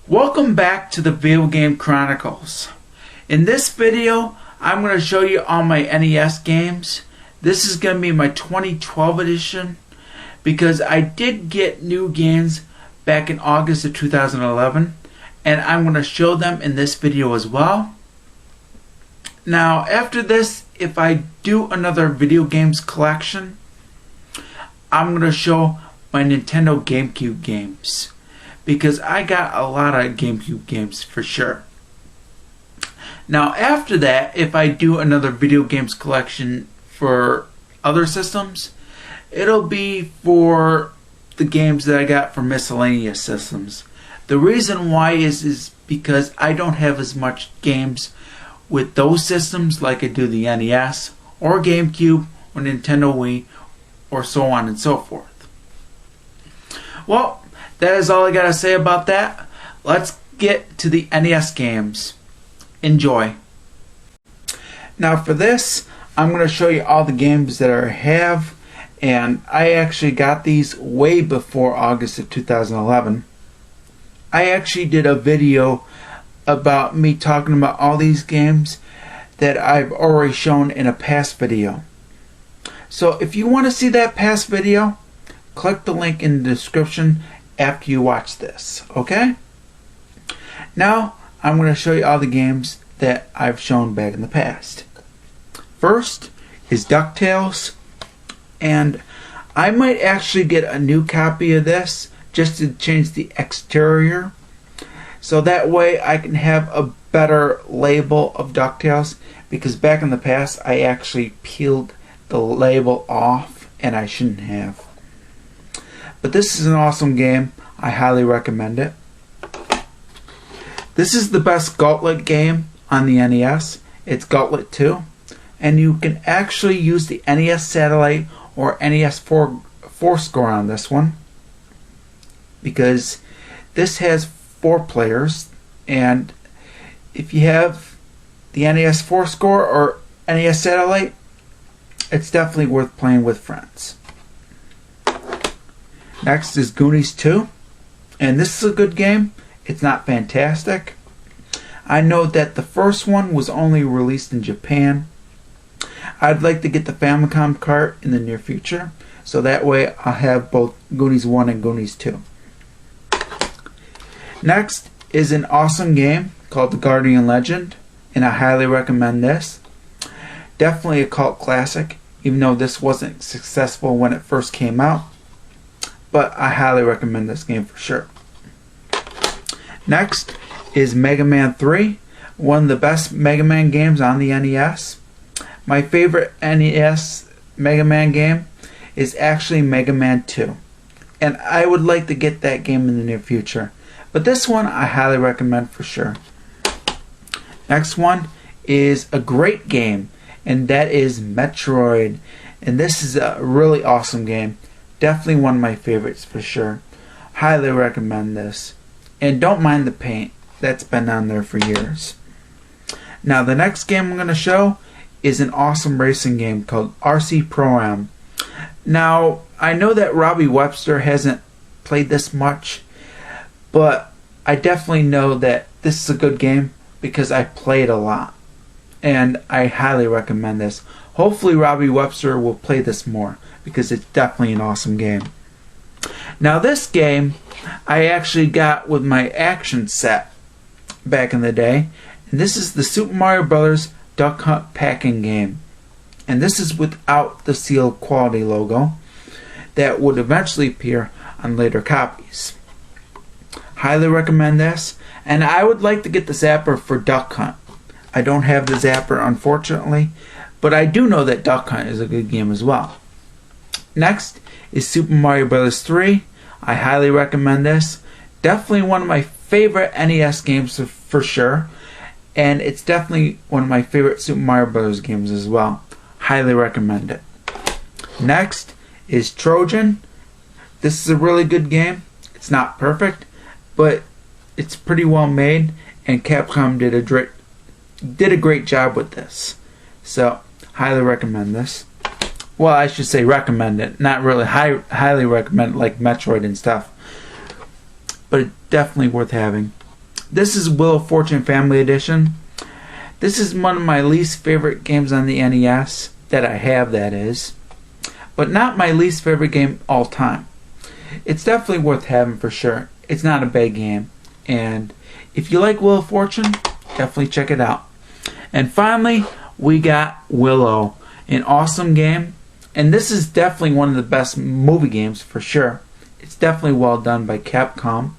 Welcome back to the Video Game Chronicles. In this video, I'm going to show you all my NES games. This is going to be my 2012 edition because I did get new games back in August of 2011, and I'm going to show them in this video as well. Now, after this, if I do another video games collection, I'm going to show my Nintendo GameCube games, because I got a lot of GameCube games for sure. Now after that, if I do another video games collection for other systems, it'll be for the games that I got for miscellaneous systems. The reason why is because I don't have as much games with those systems like I do the NES or GameCube or Nintendo Wii or so on and so forth. Well, that is all I gotta say about that. Let's get to the NES games. Enjoy. Now for this, I'm going to show you all the games that I have, and I actually got these way before August of 2011. I actually did a video about me talking about all these games that I've already shown in a past video. So if you want to see that past video, click the link in the description after you watch this, okay? Now, I'm going to show you all the games that I've shown back in the past. First is DuckTales, and I might actually get a new copy of this just to change the exterior, so that way I can have a better label of DuckTales, because back in the past I actually peeled the label off and I shouldn't have. But this is an awesome game. I highly recommend it. This is the best Gauntlet game on the NES. It's Gauntlet 2. And you can actually use the NES Satellite or NES 4 score on this one, because this has 4 players. And if you have the NES 4 score or NES Satellite, it's definitely worth playing with friends. Next is Goonies 2, and this is a good game. It's not fantastic. I know that the first one was only released in Japan. I'd like to get the Famicom cart in the near future, so that way I'll have both Goonies 1 and Goonies 2. Next is an awesome game called The Guardian Legend, and I highly recommend this. Definitely a cult classic, even though this wasn't successful when it first came out. But I highly recommend this game for sure. Next is Mega Man 3, one of the best Mega Man games on the NES. My favorite NES Mega Man game is actually Mega Man 2. And I would like to get that game in the near future. But this one I highly recommend for sure. Next one is a great game, and that is Metroid. And this is a really awesome game. Definitely one of my favorites for sure. Highly recommend this. And don't mind the paint. That's been on there for years. Now the next game I'm going to show is an awesome racing game called RC Pro-Am. Now I know that Robbie Webster hasn't played this much, but I definitely know that this is a good game because I play it a lot. And I highly recommend this. Hopefully Robbie Webster will play this more, because it's definitely an awesome game. Now this game I actually got with my action set back in the day, and this is the Super Mario Bros. Duck Hunt packing game, and this is without the sealed quality logo that would eventually appear on later copies. Highly recommend this, and I would like to get the Zapper for Duck Hunt. I don't have the Zapper, unfortunately, but I do know that Duck Hunt is a good game as well. Next is Super Mario Bros. 3. I highly recommend this. Definitely one of my favorite NES games for sure. And it's definitely one of my favorite Super Mario Bros. Games as well. Highly recommend it. Next is Trojan. This is a really good game. It's not perfect, but it's pretty well made. And Capcom did a great job with this. So, highly recommend this. Well, I should say recommend it, not really highly recommend it like Metroid and stuff. But it's definitely worth having. This is Wheel of Fortune Family Edition. This is one of my least favorite games on the NES, that I have, that is. But not my least favorite game all time. It's definitely worth having for sure. It's not a bad game. And if you like Wheel of Fortune, definitely check it out. And finally, we got Willow, an awesome game. And this is definitely one of the best movie games for sure. It's definitely well done by Capcom.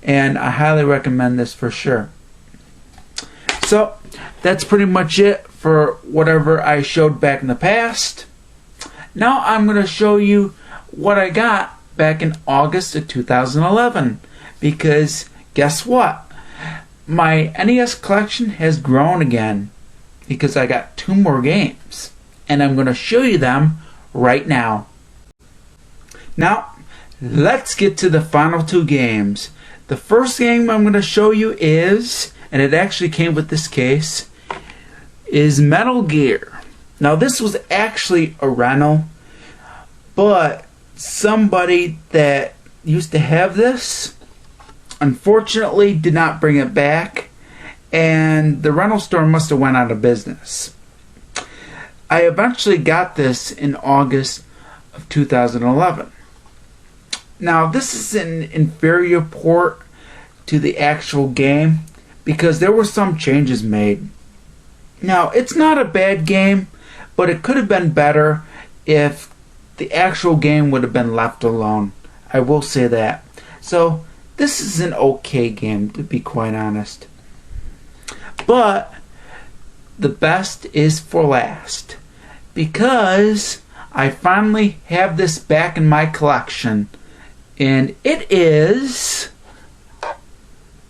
And I highly recommend this for sure. So, that's pretty much it for whatever I showed back in the past. Now I'm going to show you what I got back in August of 2011. Because, guess what? My NES collection has grown again. Because I got 2 more games. And I'm going to show you them right now. Now, let's get to the final 2 games. The first game I'm going to show you is, and it actually came with this case, is Metal Gear. Now this was actually a rental, but somebody that used to have this unfortunately did not bring it back, and the rental store must have went out of business. I eventually got this in August of 2011. Now this is an inferior port to the actual game because there were some changes made. Now it's not a bad game, but it could have been better if the actual game would have been left alone. I will say that. So this is an okay game, to be quite honest. But the best is for last, because I finally have this back in my collection. And it is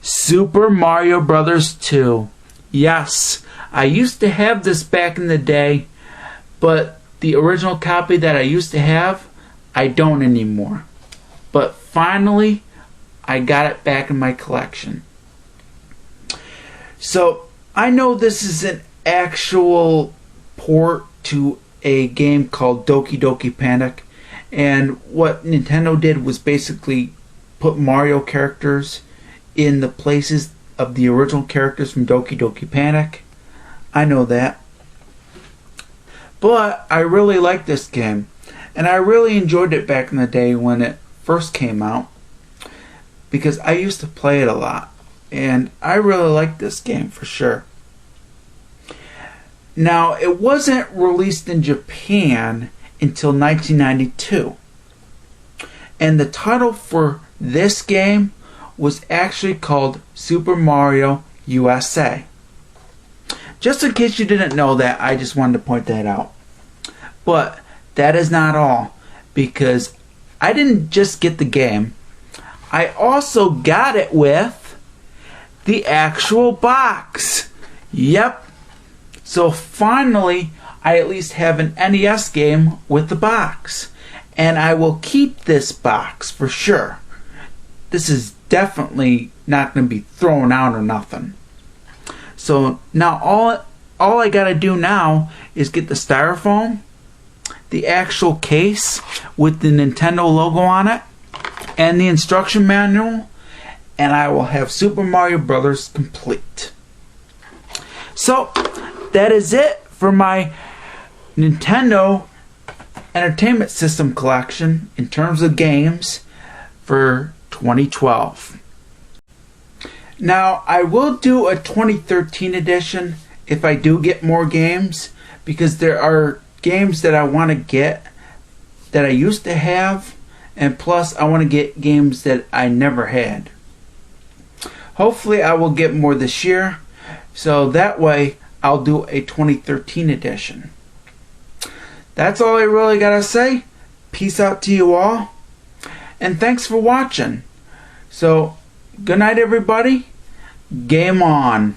Super Mario Bros. 2. Yes, I used to have this back in the day, but the original copy that I used to have, I don't anymore. But finally, I got it back in my collection. So, I know this is an actual port to a game called Doki Doki Panic. And what Nintendo did was basically put Mario characters in the places of the original characters from Doki Doki Panic. I know that. But I really like this game. And I really enjoyed it back in the day when it first came out. Because I used to play it a lot. And I really like this game for sure. Now, it wasn't released in Japan until 1992. And the title for this game was actually called Super Mario USA. Just in case you didn't know that, I just wanted to point that out. But that is not all, because I didn't just get the game. I also got it with the actual box. Yep. So finally, I at least have an NES game with the box. And I will keep this box for sure. This is definitely not going to be thrown out or nothing. So now all I got to do now is get the styrofoam, the actual case with the Nintendo logo on it, and the instruction manual, and I will have Super Mario Bros. Complete. So that is it for my Nintendo Entertainment System collection in terms of games for 2012. Now, I will do a 2013 edition if I do get more games, because there are games that I want to get that I used to have, and plus I want to get games that I never had. Hopefully I will get more this year, so that way I'll do a 2013 edition. That's all I really gotta say. Peace out to you all, and thanks for watching. So, good night everybody. Game on.